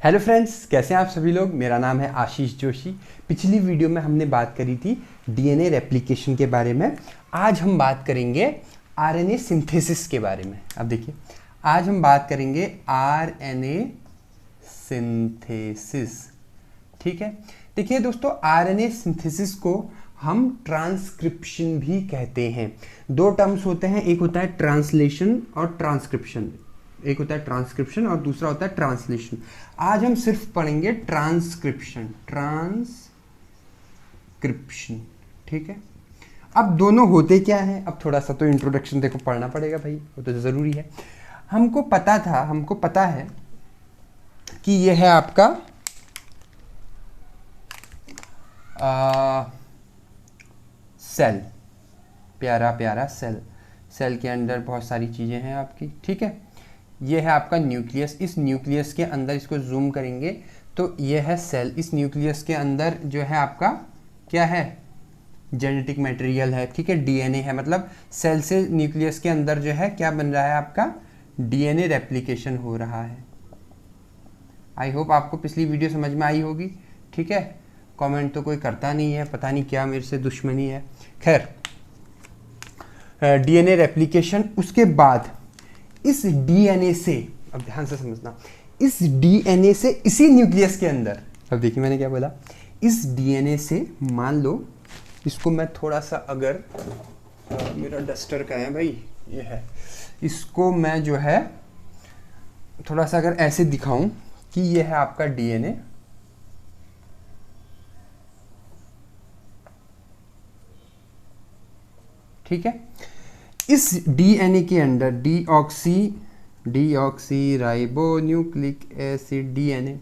Hello friends, कैसे हैं आप सभी लोग। मेरा नाम है आशीष जोशी। पिछली वीडियो में हमने बात करी थी डीएनए रेप्लिकेशन के बारे में। आज हम बात करेंगे आरएनए सिंथेसिस के बारे में। अब देखिए, आज हम बात करेंगे आरएनए सिंथेसिस। ठीक है, देखिए दोस्तों, आरएनए सिंथेसिस को हम ट्रांसक्रिप्शन भी कहते हैं। दो टर्म्स होते हैं, एक होता है ट्रांसलेशन और ट्रांसक्रिप्शन। एक होता है ट्रांसक्रिप्शन और दूसरा होता है ट्रांसलेशन। आज हम सिर्फ पढ़ेंगे ट्रांसक्रिप्शन। ट्रांसक्रिप्शन, ठीक है। अब दोनों होते क्या हैं, अब थोड़ा सा तो इंट्रोडक्शन देखो पढ़ना पड़ेगा भाई, वो तो ज़रूरी है। हमको पता है कि यह है आपका सेल, प्यारा प्यारा सेल। सेल के अंदर बहुत सारी चीज़ें हैं आपकी, ठीक है। ये है आपका न्यूक्लियस। इस न्यूक्लियस के अंदर, इसको जूम करेंगे तो ये है सेल। इस न्यूक्लियस के अंदर जो है आपका क्या है, जेनेटिक मटेरियल है, ठीक है, डीएनए है। मतलब सेल से न्यूक्लियस के अंदर जो है क्या बन रहा है, आपका डीएनए रेप्लिकेशन हो रहा है। आई होप आपको पिछली वीडियो समझ में आई होगी, ठीक है। कमेंट तो कोई करता नहीं है, पता नहीं क्या मेरे से दुश्मनी है। खैर, डीएनए रेप्लिकेशन, उसके बाद इस डीएनए से, अब ध्यान से समझना, इस डीएनए से इसी न्यूक्लियस के अंदर, अब देखिए मैंने क्या बोला, इस डीएनए से मान लो इसको मैं थोड़ा सा, अगर मेरा डस्टर का है भाई, ये है, इसको मैं जो है थोड़ा सा अगर ऐसे दिखाऊं कि ये है आपका डीएनए, ठीक है। इस डीएनए के अंदर डीऑक्सी राइबोन्यूक्लिक एसिड डीएनए,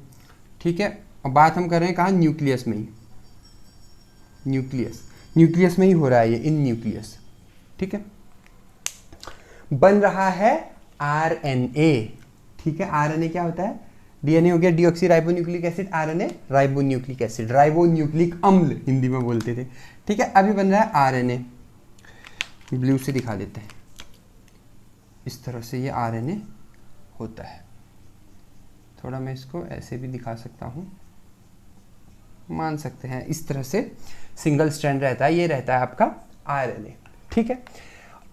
ठीक है। अब बात हम कर रहे हैं कहाँ, न्यूक्लियस में ही। न्यूक्लियस में ही हो रहा है ये, इन न्यूक्लियस, ठीक है। बन रहा है आरएनए, ठीक है। आरएनए क्या होता है, डीएनए हो गया deoxy ribonucleic acid, RNA ribonucleic acid, ribonucleic अम्ल हिंदी में बोलते थे, ठीक है। अभी बन रहा है आरएनए। ब्लू से दिखा देते हैं, इस तरह से ये आरएनए होता है। थोड़ा मैं इसको ऐसे भी दिखा सकता हूँ, मान सकते हैं इस तरह से सिंगल स्ट्रैंड रहता है, ये रहता है आपका आरएनए, ठीक है।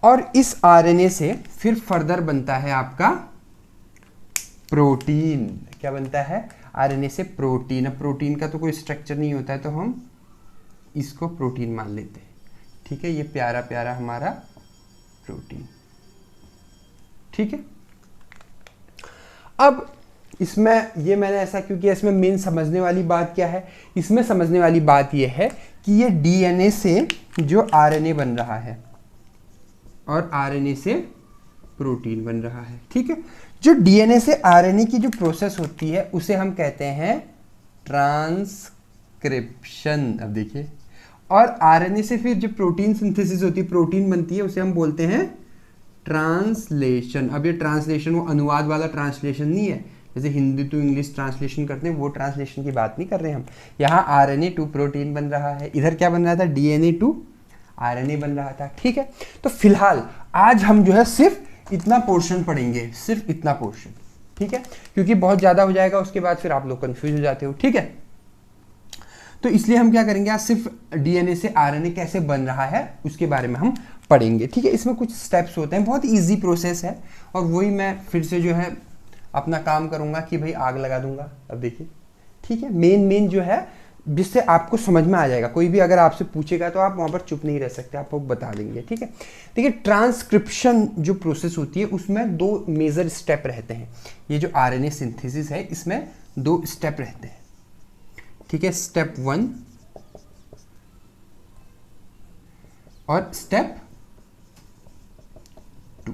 और इस आरएनए से फिर फर्दर बनता है आपका प्रोटीन। क्या बनता है, आरएनए से प्रोटीन। अब प्रोटीन का तो कोई स्ट्रक्चर नहीं होता है, तो हम इसको प्रोटीन मान लेते हैं, ठीक है। ये प्यारा प्यारा हमारा प्रोटीन, ठीक है। अब इसमें ये मैंने ऐसा क्यों किया, इसमें मेन समझने वाली बात क्या है, इसमें समझने वाली बात ये है कि ये डीएनए से जो आरएनए बन रहा है और आरएनए से प्रोटीन बन रहा है, ठीक है। जो डीएनए से आरएनए की जो प्रोसेस होती है उसे हम कहते हैं ट्रांसक्रिप्शन। अब देखिए, और आरएनए से फिर जो प्रोटीन सिंथेसिस होती है, प्रोटीन बनती है, उसे हम बोलते हैं ट्रांसलेशन। अब ये ट्रांसलेशन वो अनुवाद वाला ट्रांसलेशन नहीं है, जैसे हिंदी टू इंग्लिश ट्रांसलेशन करते हैं, वो ट्रांसलेशन की बात नहीं कर रहे हैं हम। यहाँ आरएनए टू प्रोटीन बन रहा है, इधर क्या बन रहा था, डीएनए टू आरएनए बन रहा था, ठीक है। तो फिलहाल आज हम जो है सिर्फ इतना पोर्शन पढ़ेंगे, सिर्फ इतना पोर्शन, ठीक है, क्योंकि बहुत ज़्यादा हो जाएगा उसके बाद फिर आप लोग कन्फ्यूज हो जाते हो, ठीक है। तो इसलिए हम क्या करेंगे, आज सिर्फ डीएनए से आरएनए कैसे बन रहा है उसके बारे में हम पढ़ेंगे, ठीक है। इसमें कुछ स्टेप्स होते हैं, बहुत इजी प्रोसेस है, और वही मैं फिर से जो है अपना काम करूंगा कि भाई आग लगा दूंगा। अब देखिए, ठीक है, मेन जो है जिससे आपको समझ में आ जाएगा। कोई भी अगर आपसे पूछेगा तो आप वहाँ पर चुप नहीं रह सकते, आपको बता देंगे, ठीक है। देखिए, ट्रांसक्रिप्शन जो प्रोसेस होती है उसमें दो मेजर स्टेप रहते हैं। ये जो आरएनए सिंथेसिस है इसमें दो स्टेप रहते हैं, ठीक है। स्टेप 1 और स्टेप 2।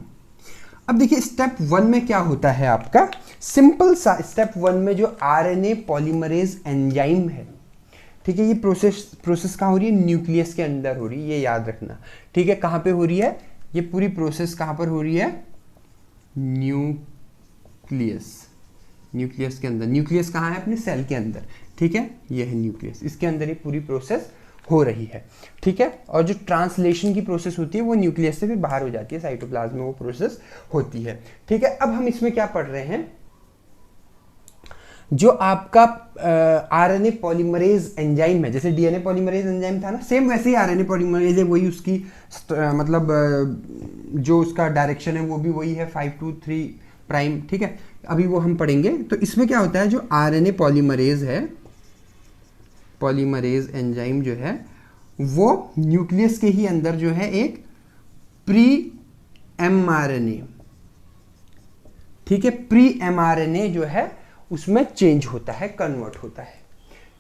अब देखिए, स्टेप 1 में क्या होता है आपका, सिंपल सा। स्टेप 1 में जो आरएनए पॉलीमरेज एंजाइम है, ठीक है, ये प्रोसेस कहाँ हो रही है, न्यूक्लियस के अंदर हो रही है, ये याद रखना, ठीक है। कहाँ पे हो रही है ये पूरी प्रोसेस, कहाँ पर हो रही है, न्यूक्लियस के अंदर। न्यूक्लियस कहाँ है, अपने सेल के अंदर, ठीक है। ये है न्यूक्लियस, इसके अंदर ये पूरी प्रोसेस हो रही है, ठीक है। और जो ट्रांसलेशन की प्रोसेस होती है वो न्यूक्लियस से फिर बाहर हो जाती है, साइटोप्लाज्म में वो प्रोसेस होती है, ठीक है। अब हम इसमें क्या पढ़ रहे हैं, जो आपका आरएनए पॉलीमरेज एंजाइम है, जैसे डीएनए पॉलीमरेज एंजाइम था ना, सेम वैसे ही आरएनए पॉलीमरेज है, वही उसकी मतलब जो उसका डायरेक्शन है वो भी वही है 5 to 3 प्राइम, ठीक है। अभी वो हम पढ़ेंगे। तो इसमें क्या होता है, जो आरएनए पॉलीमरेज है, पॉलीमरेज एंजाइम जो है वो न्यूक्लियस के ही अंदर जो है एक प्री एमआरएनए, ठीक है, प्री एमआरएनए जो है उसमें चेंज होता है, कन्वर्ट होता है,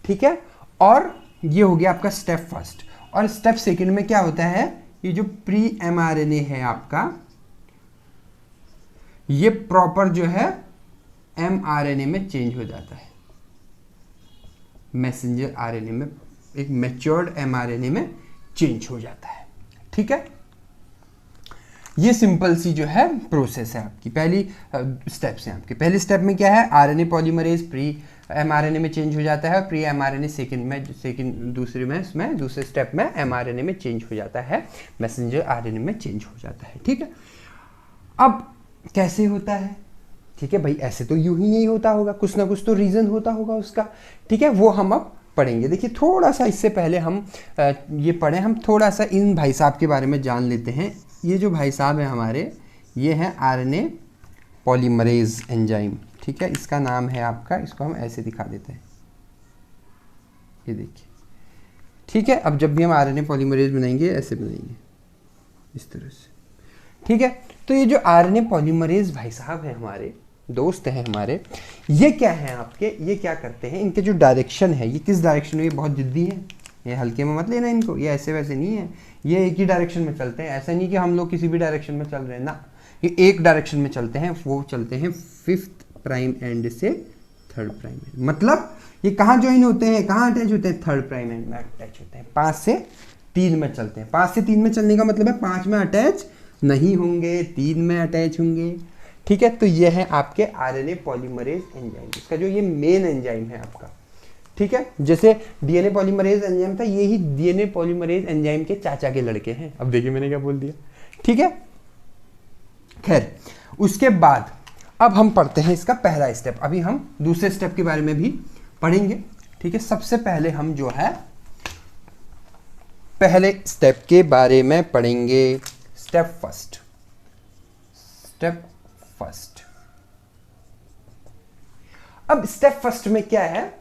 ठीक है। और ये हो गया आपका स्टेप फर्स्ट। और स्टेप सेकंड में क्या होता है, ये जो प्री एमआरएनए है आपका, ये प्रॉपर जो है एमआरएनए में चेंज हो जाता है, मैसेंजर आरएनए में, एक मैच्योर्ड एमआरएनए में चेंज हो जाता है, ठीक है। ये सिंपल सी जो है प्रोसेस है आपकी, पहली स्टेप्स हैं आपके। पहले स्टेप में क्या है, आरएनए पॉलीमरेज प्री एमआरएनए में चेंज हो जाता है, और प्री एमआरएनए दूसरे स्टेप में एमआरएनए में चेंज हो जाता है, मैसेंजर आरएनए में चेंज हो जाता है, ठीक है। अब कैसे होता है, ठीक है भाई, ऐसे तो यूं ही नहीं होता होगा, कुछ ना कुछ तो रीजन होता होगा उसका, ठीक है, वो हम अब पढ़ेंगे। देखिए थोड़ा सा इससे पहले हम ये पढ़ें, हम थोड़ा सा इन भाई साहब के बारे में जान लेते हैं। ये जो भाई साहब हैं हमारे, ये हैं आरएनए पॉलीमरेज एंजाइम, ठीक है, इसका नाम है आपका, इसको हम ऐसे दिखा देते हैं, ये देखिए, ठीक है। अब जब भी हम आरएनए पॉलीमरेज बनाएंगे ऐसे बनाएंगे, इस तरह से, ठीक है। तो ये जो आरएनए पॉलीमरेज भाई साहब हैं हमारे, दोस्त हैं हमारे, ये क्या हैं आपके, ये क्या करते हैं, इनके जो डायरेक्शन है, ये किस डायरेक्शन में, ये बहुत जिद्दी है, ये हल्के में मत लेना इनको, ये ऐसे वैसे नहीं है, ये एक ही डायरेक्शन में चलते हैं। ऐसा नहीं कि हम लोग किसी भी डायरेक्शन में चल रहे हैं ना, ये एक डायरेक्शन में चलते हैं, वो चलते हैं 5th प्राइम एंड से 3rd प्राइम एंड। मतलब ये कहाँ ज्वाइन होते हैं, कहाँ अटैच होते हैं, 3rd प्राइम एंड में अटैच होते हैं, 5 से 3 में चलते हैं। 5 से 3 में चलने का मतलब है 5 में अटैच नहीं होंगे, 3 में अटैच होंगे, ठीक है। तो ये है आपके आरएनए पॉलीमरेज एंजाइम, इसका जो ये मेन एंजाइम है आपका, ठीक है। जैसे डीएनए पॉलीमरेज एंजाइम था, ये ही डीएनए पॉलीमरेज एंजाइम के चाचा के लड़के हैं। अब देखिए मैंने क्या बोल दिया, ठीक है। खैर, उसके बाद अब हम पढ़ते हैं इसका पहला स्टेप। अभी हम दूसरे स्टेप के बारे में भी पढ़ेंगे, ठीक है। सबसे पहले हम जो है पहले स्टेप के बारे में पढ़ेंगे, स्टेप फर्स्ट। अब स्टेप फर्स्ट में क्या है,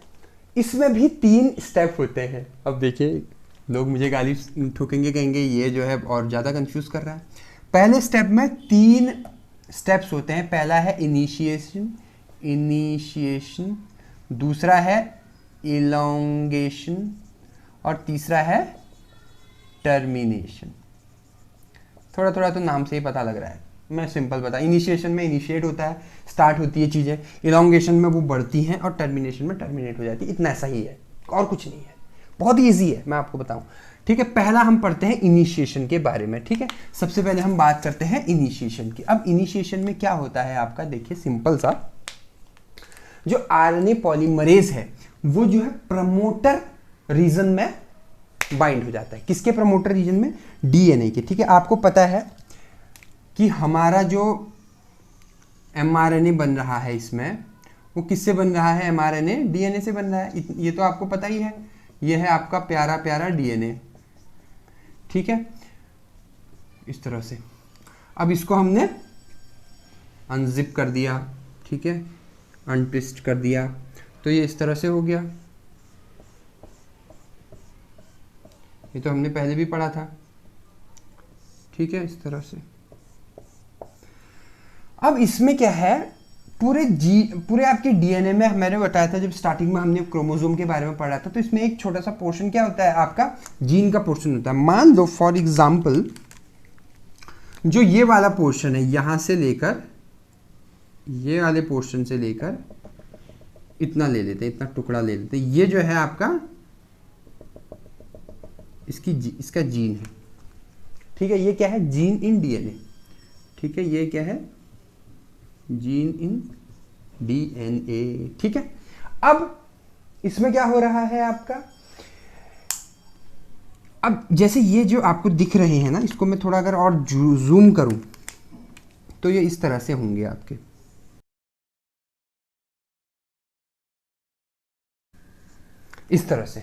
इसमें भी 3 स्टेप होते हैं। अब देखिए लोग मुझे गाली ठोकेंगे, कहेंगे ये जो है और ज़्यादा कंफ्यूज कर रहा है। पहले स्टेप में 3 स्टेप्स होते हैं। पहला है इनिशिएशन, दूसरा है इलोंगेशन, और तीसरा है टर्मिनेशन। थोड़ा थोड़ा तो नाम से ही पता लग रहा है, मैं सिंपल बता, इनिशिएशन में इनिशिएट होता है, स्टार्ट होती है चीज़ें, इलोंगेशन में वो बढ़ती हैं, और टर्मिनेशन में टर्मिनेट हो जाती है। इतना ऐसा ही है, और कुछ नहीं है, बहुत ईजी है, मैं आपको बताऊं, ठीक है। पहला हम पढ़ते हैं इनिशिएशन के बारे में, ठीक है। सबसे पहले हम बात करते हैं इनिशिएशन की। अब इनिशिएशन में क्या होता है आपका, देखिए सिंपल सा, जो आरएनए पॉलीमरेज है वो जो है प्रमोटर रीजन में बाइंड हो जाता है। किसके प्रमोटर रीजन में, डीएनए के, ठीक है। आपको पता है कि हमारा जो एमआरएनए बन रहा है इसमें, वो किससे बन रहा है, एमआरएनए डीएनए से बन रहा है, ये तो आपको पता ही है। ये है आपका प्यारा प्यारा डीएनए, ठीक है, इस तरह से। अब इसको हमने अनजिप कर दिया, ठीक है, अनट्विस्ट कर दिया, तो ये इस तरह से हो गया। ये तो हमने पहले भी पढ़ा था, ठीक है, इस तरह से। अब इसमें क्या है, पूरे आपके डीएनए में मैंने बताया था, जब स्टार्टिंग में हमने क्रोमोसोम के बारे में पढ़ा था, तो इसमें एक छोटा सा पोर्शन क्या होता है आपका, जीन का पोर्शन होता है। मान लो फॉर एग्जांपल जो ये वाला पोर्शन है, यहां से लेकर ये वाले पोर्शन से लेकर इतना ले लेते हैं, इतना टुकड़ा ले लेते हैं, ये जो है आपका इसका जीन है, ठीक है। ये क्या है, जीन इन डीएनए, ठीक है। ये क्या है, जीन इन डीएनए, ठीक है। अब इसमें क्या हो रहा है आपका, अब जैसे ये जो आपको दिख रहे हैं ना, इसको मैं थोड़ा अगर और जूम करूं तो ये इस तरह से होंगे आपके, इस तरह से,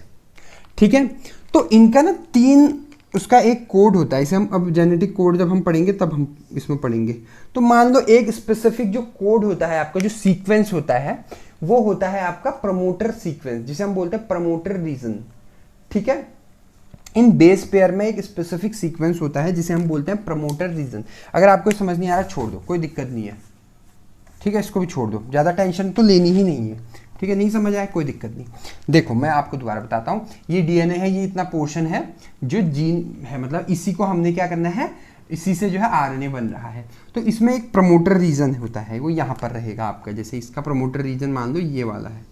ठीक है। तो इनका ना 3 उसका एक कोड होता है, इसे हम अब जेनेटिक कोड जब हम पढ़ेंगे तब हम इसमें पढ़ेंगे। तो मान लो एक स्पेसिफिक जो कोड होता है आपका, जो सीक्वेंस होता है वो होता है आपका प्रमोटर सीक्वेंस, जिसे हम बोलते हैं प्रमोटर रीजन, ठीक है। इन बेस पेयर में एक स्पेसिफिक सीक्वेंस होता है जिसे हम बोलते हैं प्रमोटर रीजन। अगर आपको समझ नहीं आ रहा छोड़ दो, कोई दिक्कत नहीं है, ठीक है, इसको भी छोड़ दो, ज़्यादा टेंशन तो लेनी ही नहीं है, ठीक है। नहीं समझ आया कोई दिक्कत नहीं। देखो मैं आपको दोबारा बताता हूँ, ये डीएनए है, ये इतना पोर्शन है जो जीन है, मतलब इसी को हमने क्या करना है, इसी से जो है आरएनए बन रहा है। तो इसमें एक प्रमोटर रीजन होता है, वो यहाँ पर रहेगा आपका, जैसे इसका प्रमोटर रीजन मान लो ये वाला है,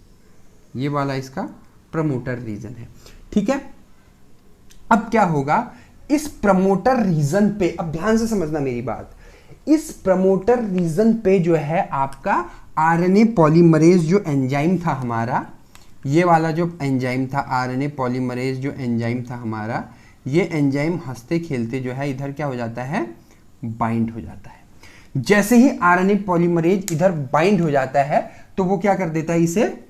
ये वाला इसका प्रमोटर रीजन है, ठीक है। अब क्या होगा, इस प्रमोटर रीजन पे, अब ध्यान से समझना मेरी बात, इस प्रमोटर रीजन पे जो है आपका आरएनए पॉलीमरेज जो एंजाइम था हमारा, ये वाला जो एंजाइम था आरएनए पॉलीमरेज जो एंजाइम था हमारा, ये एंजाइम हंसते खेलते जो है इधर क्या हो जाता है, बाइंड हो जाता है। जैसे ही आरएनए पॉलीमरेज इधर बाइंड हो जाता है तो वो क्या कर देता है, इसे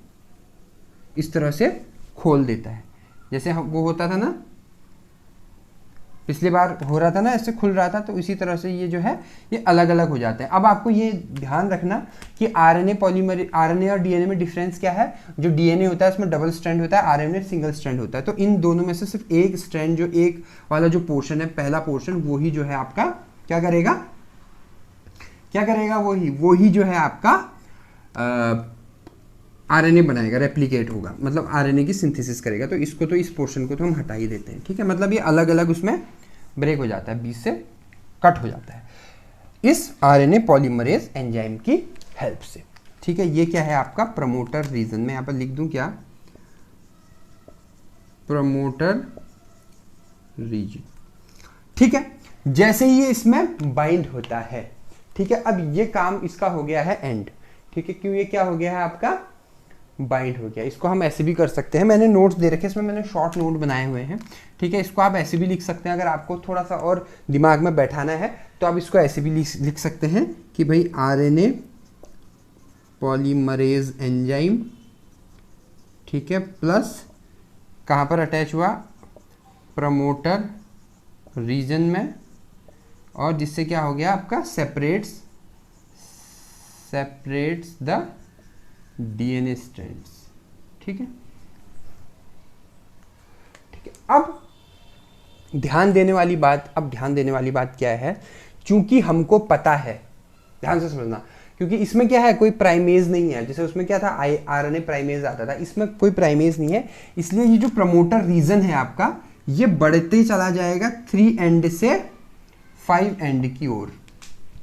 इस तरह से खोल देता है, जैसे वो होता था ना पिछली बार हो रहा था ना, ऐसे खुल रहा था, तो इसी तरह से ये जो है ये अलग अलग हो जाते हैं। अब आपको ये ध्यान रखना कि आरएनए पॉलीमरेज, आरएनए और डीएनए में डिफरेंस क्या है। जो डीएनए होता है उसमें डबल स्ट्रैंड होता है, आरएनए सिंगल स्ट्रैंड होता है। तो इन दोनों में से सिर्फ एक स्ट्रैंड, जो एक वाला जो पोर्शन है, पहला पोर्शन, वो ही जो है आपका क्या करेगा, क्या करेगा, वही जो है आपका आरएनए बनाएगा, रेप्लिकेट होगा, मतलब आरएनए की सिंथेसिस करेगा। तो इसको, तो इस पोर्शन को तो हम हटा ही देते हैं, ठीक है। मतलब ये अलग अलग उसमें ब्रेक हो जाता है, बीच से कट हो जाता है इस आरएनए पॉलीमरेज एंजाइम की हेल्प से, ठीक है। ये क्या है आपका प्रमोटर रीजन, मैं यहाँ पर लिख दूं क्या, प्रमोटर रीजन, ठीक है। जैसे ही ये इसमें बाइंड होता है, ठीक है, अब ये काम इसका हो गया है एंड, ठीक है, क्यों, ये क्या हो गया है आपका बाइंड हो गया। इसको हम ऐसे भी कर सकते हैं, मैंने नोट्स दे रखे, इसमें मैंने शॉर्ट नोट बनाए हुए हैं, ठीक है। इसको आप ऐसे भी लिख सकते हैं, अगर आपको थोड़ा सा और दिमाग में बैठाना है तो आप इसको ऐसे भी लिख सकते हैं कि भाई आरएनए पॉलीमरेज एंजाइम, ठीक है, प्लस कहाँ पर अटैच हुआ, प्रमोटर रीजन में, और जिससे क्या हो गया आपका सेपरेट्स द डीएनए स्ट्रैंड्स, ठीक है, ठीक है। अब ध्यान देने वाली बात क्या है, क्योंकि हमको पता है, ध्यान से समझना, क्योंकि इसमें क्या है, कोई प्राइमेज नहीं है। जैसे उसमें क्या था, आरएनए प्राइमेज आता था, इसमें कोई प्राइमेज नहीं है, इसलिए ये जो प्रमोटर रीजन है आपका, ये बढ़ते चला जाएगा 3 एंड से 5 एंड की ओर।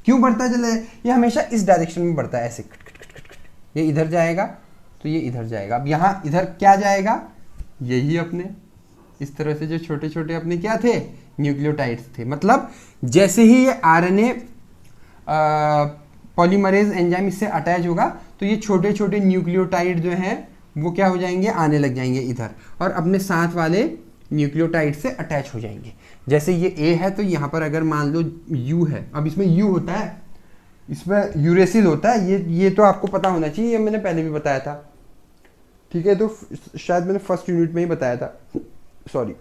क्यों बढ़ता चला है, ये हमेशा इस डायरेक्शन में बढ़ता है, ऐसे ये इधर जाएगा तो ये इधर जाएगा। अब यहाँ इधर क्या जाएगा, यही अपने इस तरह से जो छोटे छोटे अपने क्या थे, न्यूक्लियोटाइड्स थे। मतलब जैसे ही ये आरएनए पॉलीमरेज एंजाइम इससे अटैच होगा तो ये छोटे छोटे न्यूक्लियोटाइड जो हैं वो क्या हो जाएंगे, आने लग जाएंगे इधर, और अपने साथ वाले न्यूक्लियोटाइड से अटैच हो जाएंगे। जैसे ये ए है तो यहाँ पर अगर मान लो यू है, अब इसमें यू होता है, इसमें यूरेसिल होता है, ये तो आपको पता होना चाहिए, ये मैंने पहले भी बताया था, ठीक है। तो शायद मैंने फर्स्ट यूनिट में ही बताया था, सॉरी।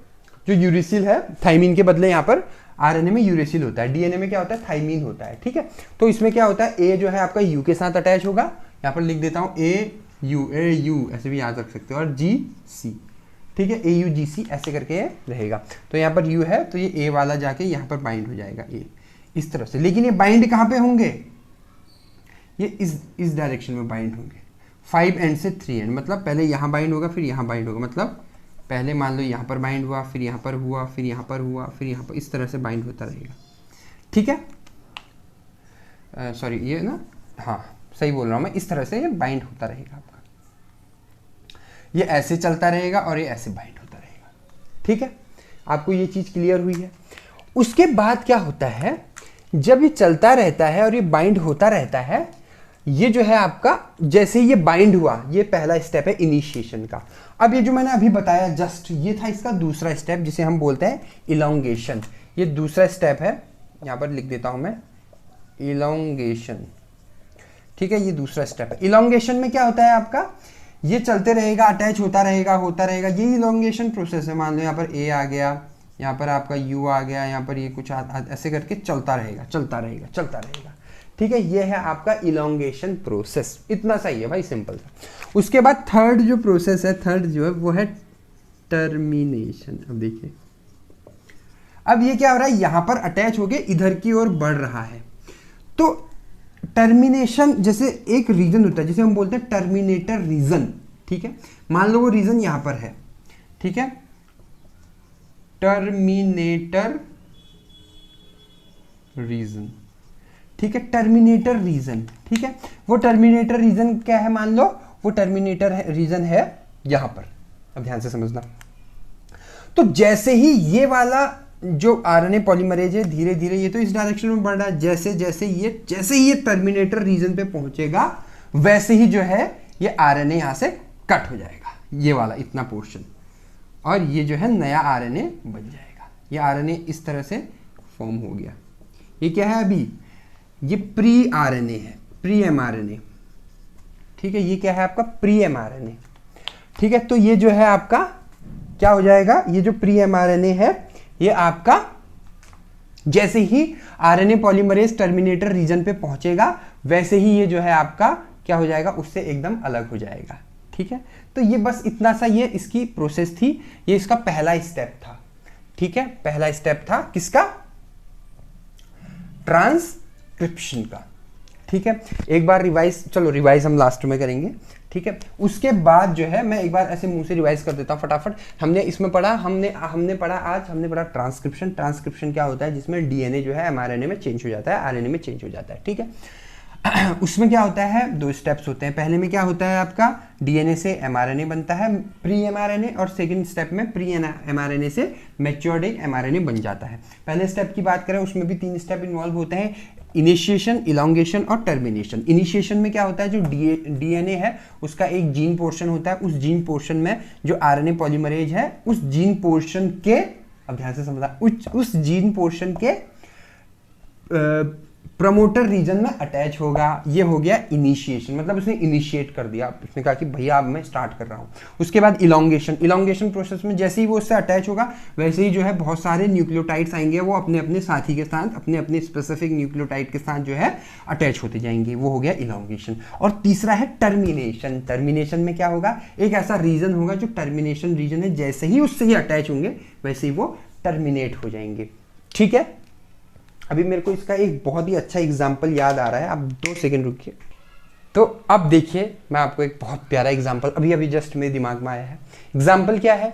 जो यूरेसिल है, थाइमीन के बदले यहाँ पर आरएनए में यूरेसिल होता है, डीएनए में क्या होता है, थाइमीन होता है, ठीक है। तो इसमें क्या होता है, ए जो है आपका यू के साथ अटैच होगा, यहाँ पर लिख देता हूँ ए यू ऐसे भी याद रख सकते हो, और जी सी, ठीक है, ए यू जी सी ऐसे करके रहेगा। तो यहाँ पर यू है तो ये ए वाला जाके यहाँ पर बाइंड हो जाएगा, ए इस तरह से। लेकिन ये बाइंड कहाँ पे होंगे, ये इस डायरेक्शन में बाइंड होंगे, 5 एंड से 3 एंड, मतलब पहले यहाँ बाइंड होगा फिर यहाँ बाइंड होगा, मतलब पहले मान लो यहाँ पर बाइंड हुआ, फिर यहाँ पर हुआ, फिर यहाँ पर हुआ, फिर यहाँ पर, इस तरह से बाइंड होता रहेगा, ठीक है। सॉरी, ये ना, हाँ सही बोल रहा हूँ मैं, इस तरह से ये बाइंड होता रहेगा आपका, ये ऐसे चलता रहेगा और ये ऐसे बाइंड होता रहेगा, ठीक है। आपको ये चीज़ क्लियर हुई है। उसके बाद क्या होता है, जब ये चलता रहता है और ये बाइंड होता रहता है, ये जो है आपका, जैसे ये बाइंड हुआ, ये पहला स्टेप है इनिशिएशन का। अब ये जो मैंने अभी बताया जस्ट, ये था इसका दूसरा स्टेप, जिसे हम बोलते हैं इलोंगेशन। ये दूसरा स्टेप है, यहाँ पर लिख देता हूं मैं, इलोंगेशन, ठीक है, ये दूसरा स्टेप है। इलोंगेशन में क्या होता है आपका, ये चलते रहेगा, अटैच होता रहेगा, ये इलोंगेशन प्रोसेस है। मान लो यहाँ पर ए आ गया, यहाँ पर आपका यू आ गया, यहाँ पर ये कुछ ऐसे करके चलता रहेगा। ठीक है, ये है आपका इलोंगेशन प्रोसेस। इतना सही है भाई, सिंपल सा। उसके बाद थर्ड जो प्रोसेस है, थर्ड जो है वो है टर्मिनेशन। अब देखिए, अब ये क्या हो रहा है, यहां पर अटैच होके इधर की ओर बढ़ रहा है। तो टर्मिनेशन जैसे एक रीजन होता है, जिसे हम बोलते हैं टर्मिनेटर रीजन। ठीक है, मान लो वो रीजन यहां पर है। ठीक है, टर्मिनेटर रीजन। ठीक है, टर्मिनेटर रीजन। ठीक है, वो टर्मिनेटर रीजन क्या है, मान लो वो टर्मिनेटर रीजन है यहां पर। अब ध्यान से समझना। तो जैसे ही ये वाला जो आरएनए पॉलीमरेज है, धीरे धीरे ये तो इस डायरेक्शन में बढ़ रहा है, जैसे ही ये टर्मिनेटर रीजन पे पहुंचेगा, वैसे ही जो है ये आरएनए यहां से कट हो जाएगा, ये वाला इतना पोर्शन, और ये जो है नया आरएनए बन जाएगा। ये आरएनए इस तरह से फॉर्म हो गया। ये क्या है, अभी ये प्री आरएनए है, प्री एमआरएनए। ठीक है, ये क्या है आपका प्री एमआरएनए। ठीक है, तो ये जो है आपका क्या हो जाएगा, ये जो प्री एमआरएनए है, ये आपका जैसे ही आरएनए पॉलीमरेज टर्मिनेटर रीजन पे पहुंचेगा, वैसे ही ये जो है आपका क्या हो जाएगा, उससे एकदम अलग हो जाएगा। ठीक है, तो ये बस इतना सा ये इसकी प्रोसेस थी, ये इसका पहला स्टेप था। ठीक है, पहला स्टेप था किसका, ट्रांसक्रिप्शन का। ठीक है, एक बार रिवाइज, चलो रिवाइज हम लास्ट में करेंगे। ठीक है, उसके बाद जो है मैं एक बार ऐसे मुंह से रिवाइज कर देता हूँ फटाफट। हमने इसमें पढ़ा, हमने पढ़ा ट्रांसक्रिप्शन। ट्रांसक्रिप्शन क्या होता है, जिसमें डीएनए जो है एमआरएनए में चेंज हो जाता है, आरएनए में चेंज हो जाता है। ठीक है, उसमें क्या होता है, 2 स्टेप्स होते हैं। पहले में क्या होता है आपका, डीएनए से एमआरएनए बनता है, प्री एमआरएनए, और सेकंड स्टेप में प्री एमआरएनए से मैच्योर्ड एक एमआरएनए बन जाता है। पहले स्टेप की बात करें, उसमें भी 3 स्टेप इन्वॉल्व होते हैं, इनिशिएशन, इलोंगेशन और टर्मिनेशन। इनिशिएशन में क्या होता है, जो डीएनए है उसका एक जीन पोर्शन होता है, उस जीन पोर्शन में जो आरएनए पॉलीमरेज है, उस जीन पोर्शन के, अब ध्यान से समझना, उस जीन पोर्शन के प्रमोटर रीजन में अटैच होगा। ये हो गया इनिशिएशन, मतलब उसने इनिशिएट कर दिया, उसने कहा कि भैया अब मैं स्टार्ट कर रहा हूँ। उसके बाद इलोंगेशन। इलोंगेशन प्रोसेस में जैसे ही वो उससे अटैच होगा, वैसे ही जो है बहुत सारे न्यूक्लियोटाइड्स आएंगे, वो अपने अपने साथी के साथ, अपने अपने स्पेसिफिक न्यूक्लियोटाइड के साथ जो है अटैच होते जाएंगे। वो हो गया इलोंगेशन। और तीसरा है टर्मिनेशन। टर्मिनेशन में क्या होगा, एक ऐसा रीजन होगा जो टर्मिनेशन रीजन है, जैसे ही उससे ही अटैच होंगे वैसे ही वो टर्मिनेट हो जाएंगे। ठीक है, अभी मेरे को इसका एक बहुत ही अच्छा एग्जाम्पल याद आ रहा है, आप 2 सेकंड रुकिए। तो अब देखिए, मैं आपको एक बहुत प्यारा एग्जाम्पल अभी अभी जस्ट मेरे दिमाग में आया है। एग्जाम्पल क्या है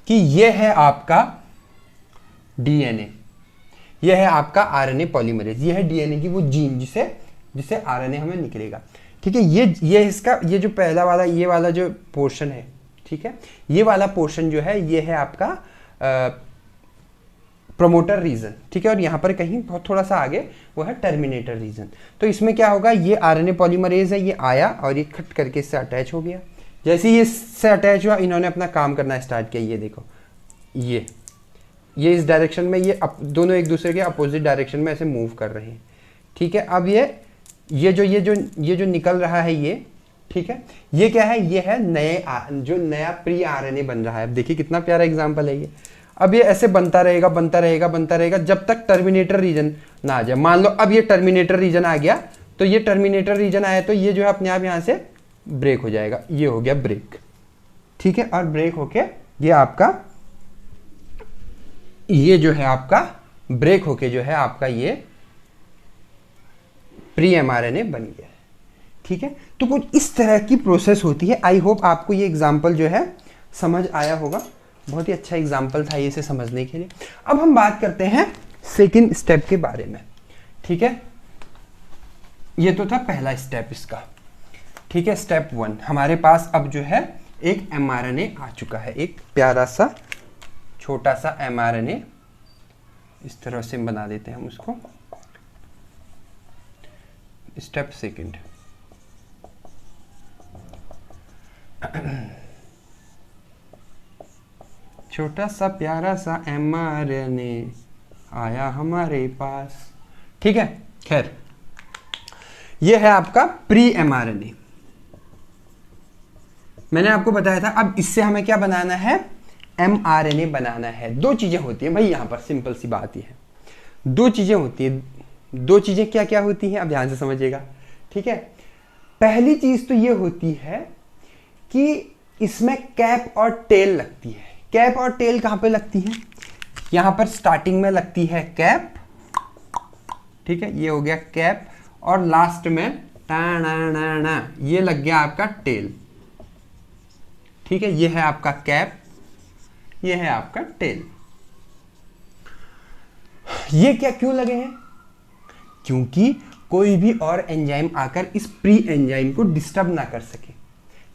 कि ये है आपका डीएनए, ये है आपका आरएनए पॉलीमरेज, ये है डीएनए की वो जीन जिसे आरएनए हमें निकलेगा। ठीक है, ये इसका ये जो पहला वाला ये वाला जो पोर्शन है, ठीक है, ये वाला पोर्शन जो है ये है आपका प्रोमोटर रीजन। ठीक है, और यहाँ पर कहीं बहुत थोड़ा सा आगे वो है टर्मिनेटर रीजन। तो इसमें क्या होगा, ये आरएनए पॉलीमरेज है, ये आया और ये कट करके इससे अटैच हो गया। जैसे ही इससे अटैच हुआ, इन्होंने अपना काम करना स्टार्ट किया। ये देखो, ये इस डायरेक्शन में, ये दोनों एक दूसरे के अपोजिट डायरेक्शन में ऐसे मूव कर रहे हैं। ठीक है, अब ये जो निकल रहा है ये, ठीक है, ये क्या है, ये है जो नया प्री आरएनए बन रहा है। अब देखिए कितना प्यारा एग्जाम्पल है ये। अब ये ऐसे बनता रहेगा जब तक टर्मिनेटर रीजन ना आ जाए। मान लो अब ये टर्मिनेटर रीजन आ गया, तो ये टर्मिनेटर रीजन आया तो ये जो है अपने आप यहाँ से ब्रेक हो जाएगा। ये हो गया ब्रेक। ठीक है, और ब्रेक होके ये आपका ये जो है आपका ब्रेक होके जो है आपका ये प्री एमआरएनए बन गया है। ठीक है, तो कुछ इस तरह की प्रोसेस होती है। आई होप आपको ये एग्जाम्पल जो है समझ आया होगा। बहुत ही अच्छा एग्जाम्पल था ये इसे समझने के लिए। अब हम बात करते हैं सेकंड स्टेप के बारे में। ठीक है, ये तो था पहला स्टेप इसका। ठीक है, स्टेप 1 हमारे पास अब जो है एक एमआरएनए आ चुका है, एक प्यारा सा छोटा सा एमआरएनए। इस तरह से बना देते हैं हम उसको। स्टेप सेकंड, छोटा सा प्यारा सा एमआरएनए आया हमारे पास। ठीक है, खैर ये है आपका प्री एमआरएनए। मैंने आपको बताया था। अब इससे हमें क्या बनाना है, mRNA बनाना है। दो चीजें होती हैं भाई यहाँ पर, सिंपल सी बात ही है, दो चीजें होती है। दो चीजें क्या क्या होती हैं, अब ध्यान से समझिएगा, ठीक है। पहली चीज तो ये होती है कि इसमें कैप और टेल लगती है। कैप और टेल कहां पे लगती है, यहां पर स्टार्टिंग में लगती है कैप, ठीक है, ये हो गया कैप, और लास्ट में टाणा ये लग गया आपका टेल, ठीक है। ये है आपका कैप, ये है आपका टेल। ये क्या क्यों लगे हैं, क्योंकि कोई भी और एंजाइम आकर इस प्री एंजाइम को डिस्टर्ब ना कर सके।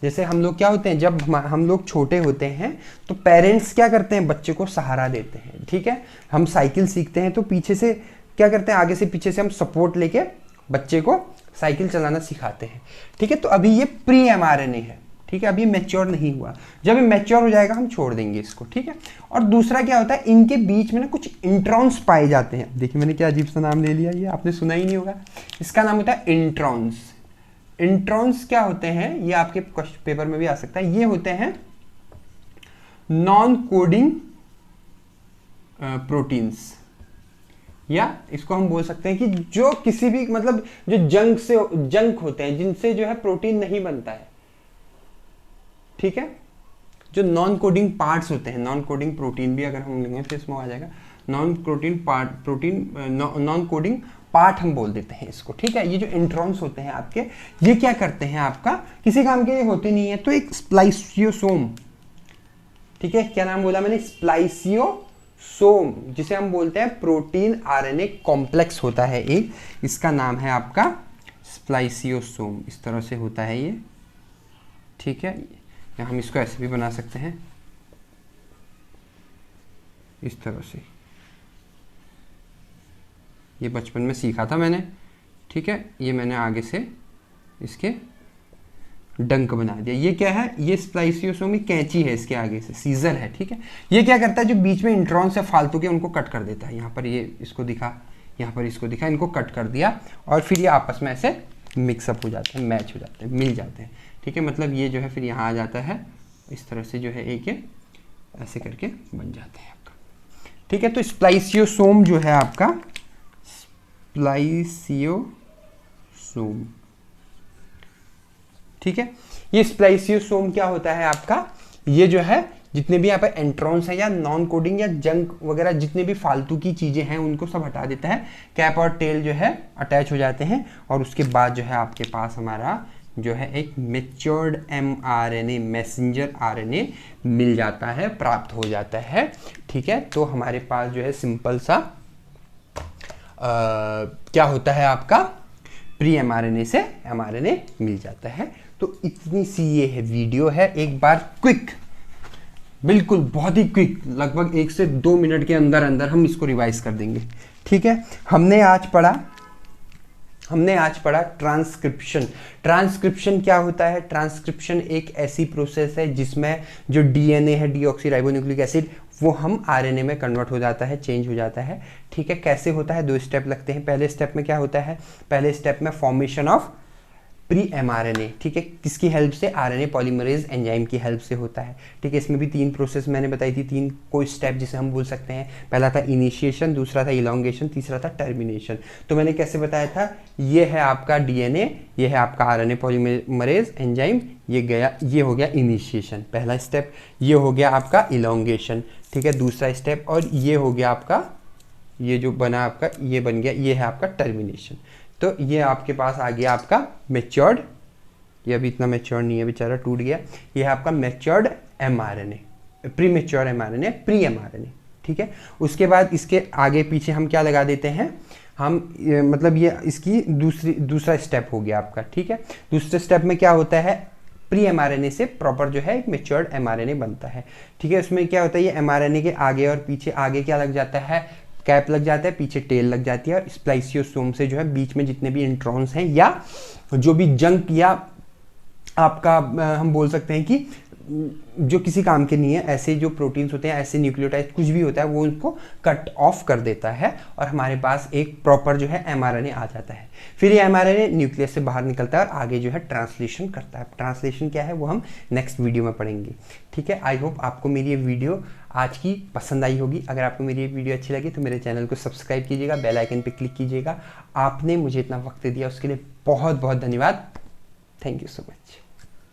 जैसे हम लोग क्या होते हैं, जब हम लोग छोटे होते हैं तो पेरेंट्स क्या करते हैं, बच्चे को सहारा देते हैं, ठीक है। हम साइकिल सीखते हैं तो पीछे से क्या करते हैं, आगे से पीछे से हम सपोर्ट लेके बच्चे को साइकिल चलाना सिखाते हैं, ठीक है। तो अभी ये प्री एमआरएनए है, ठीक है, अभी मैच्योर नहीं हुआ। जब ये मैच्योर हो जाएगा हम छोड़ देंगे इसको, ठीक है। और दूसरा क्या होता है, इनके बीच में ना कुछ इंट्रॉन्स पाए जाते हैं। देखिए मैंने क्या अजीब सा नाम ले लिया, ये आपने सुना ही नहीं होगा। इसका नाम होता है इंट्रॉन्स। इंट्रॉन्स क्या होते हैं, ये आपके पेपर में भी आ सकता है। ये होते हैं नॉन कोडिंग प्रोटीन्स, या इसको हम बोल सकते हैं कि जो किसी भी मतलब जो जंक होते हैं, जिनसे जो है प्रोटीन नहीं बनता है, ठीक है। जो नॉन कोडिंग पार्ट्स होते हैं, नॉन कोडिंग प्रोटीन भी अगर हम लेंगे तो इसमें आ जाएगा non coding part, protein non coding part हम बोल देते हैं इसको, ठीक है। ये जो इंट्रॉन्स होते हैं आपके, ये क्या करते हैं, आपका किसी काम के होते नहीं है, तो एक स्प्लाइसियोसोम, ठीक है, क्या नाम बोला मैंने, स्प्लाइसियोसोम, जिसे हम बोलते हैं प्रोटीन आरएनए कॉम्प्लेक्स होता है एक, इसका नाम है आपका स्प्लाइसियोसोम। इस तरह से होता है ये, ठीक है। या हम इसको ऐसे भी बना सकते हैं, इस तरह से। ये बचपन में सीखा था मैंने, ठीक है। ये मैंने आगे से इसके डंक बना दिया। ये क्या है, ये स्प्लाइसियोसोम कैंची है, इसके आगे से सीजर है, ठीक है। ये क्या करता है, जो बीच में इंट्रॉन्स है फालतू के, उनको कट कर देता है। यहाँ पर ये इसको दिखा, यहाँ पर इसको दिखा, इनको कट कर दिया, और फिर ये आपस में ऐसे मिक्सअप हो जाते हैं, मैच हो जाते हैं, मिल जाते हैं, ठीक है। मतलब ये जो है फिर यहाँ आ जाता है, इस तरह से जो है एक ऐसे करके बन जाते हैं आपका, ठीक है। तो स्प्लाइसियोसोम जो है आपका, स्प्लाइसियोसोम, ठीक है। ये स्प्लाइसियोसोम क्या होता है आपका, ये जो है जितने भी यहाँ पे एंट्रॉन्स है या नॉन कोडिंग या जंक वगैरह जितने भी फालतू की चीजें हैं उनको सब हटा देता है। कैप और टेल जो है अटैच हो जाते हैं, और उसके बाद जो है आपके पास हमारा जो है एक मैच्योर्ड mRNA, मैसेंजर आरएनए मिल जाता है, प्राप्त हो जाता है, ठीक है। तो हमारे पास जो है सिंपल सा क्या होता है आपका, प्री mRNA से mRNA मिल जाता है। तो इतनी सी ये है वीडियो है, एक बार क्विक, बिल्कुल बहुत ही क्विक, लगभग 1 से 2 मिनट के अंदर अंदर हम इसको रिवाइज कर देंगे, ठीक है। हमने आज पढ़ा ट्रांसक्रिप्शन। ट्रांसक्रिप्शन क्या होता है, ट्रांसक्रिप्शन एक ऐसी प्रोसेस है जिसमें जो डीएनए है, डीऑक्सीराइबोन्यूक्लिक एसिड, वो हम आरएनए में कन्वर्ट हो जाता है, चेंज हो जाता है, ठीक है। कैसे होता है, 2 स्टेप लगते हैं। पहले स्टेप में क्या होता है, पहले स्टेप में फॉर्मेशन ऑफ प्री एमआरएनए, ठीक है, किसकी हेल्प से, आरएनए पॉलीमरेज एंजाइम की हेल्प से होता है, ठीक है। इसमें भी 3 प्रोसेस मैंने बताई थी, 3 कोई स्टेप जिसे हम बोल सकते हैं। पहला था इनिशिएशन, दूसरा था इलॉन्गेशन, तीसरा था टर्मिनेशन। तो मैंने कैसे बताया था, ये है आपका डीएनए, ये है आपका आरएनए पॉलीमरेज एंजाइम, ये हो गया इनिशिएशन, पहला स्टेप। ये हो गया आपका इलॉन्गेशन, ठीक है, दूसरा स्टेप। और ये हो गया आपका, ये जो बना आपका, ये बन गया, ये है आपका टर्मिनेशन। तो ये आपके पास आ गया आपका मैच्योर्ड, ये अभी इतना मैच्योर्ड नहीं है बेचारा, टूट गया। ये है आपका matured mRNA, pre matured mRNA, pre mRNA, ठीक है। उसके बाद इसके आगे पीछे हम क्या लगा देते हैं, हम मतलब ये इसकी दूसरा स्टेप हो गया आपका, ठीक है। दूसरे स्टेप में क्या होता है, प्री एमआरएनए से प्रॉपर जो है एक मैच्योर्ड एमआरएनए बनता है, ठीक है। उसमें क्या होता है, ये एमआरएनए के आगे और पीछे, आगे क्या लग जाता है, कैप लग जाता है, पीछे टेल लग जाती है, और स्प्लाइसियोसोम से जो है बीच में जितने भी इंट्रॉन्स हैं या जो भी जंक या आपका हम बोल सकते हैं कि जो किसी काम के नहीं है, ऐसे जो प्रोटीन्स होते हैं, ऐसे न्यूक्लियोटाइड कुछ भी होता है वो उनको कट ऑफ कर देता है और हमारे पास एक प्रॉपर जो है mRNA आ जाता है। फिर ये mRNA न्यूक्लियस से बाहर निकलता है और आगे जो है ट्रांसलेशन करता है। ट्रांसलेशन क्या है वो हम नेक्स्ट वीडियो में पढ़ेंगे। ठीक है, आई होप आपको मेरी ये वीडियो आज की पसंद आई होगी। अगर आपको मेरी ये वीडियो अच्छी लगी तो मेरे चैनल को सब्सक्राइब कीजिएगा, बेल आइकन पे क्लिक कीजिएगा। आपने मुझे इतना वक्त दिया उसके लिए बहुत बहुत धन्यवाद। Thank you so much.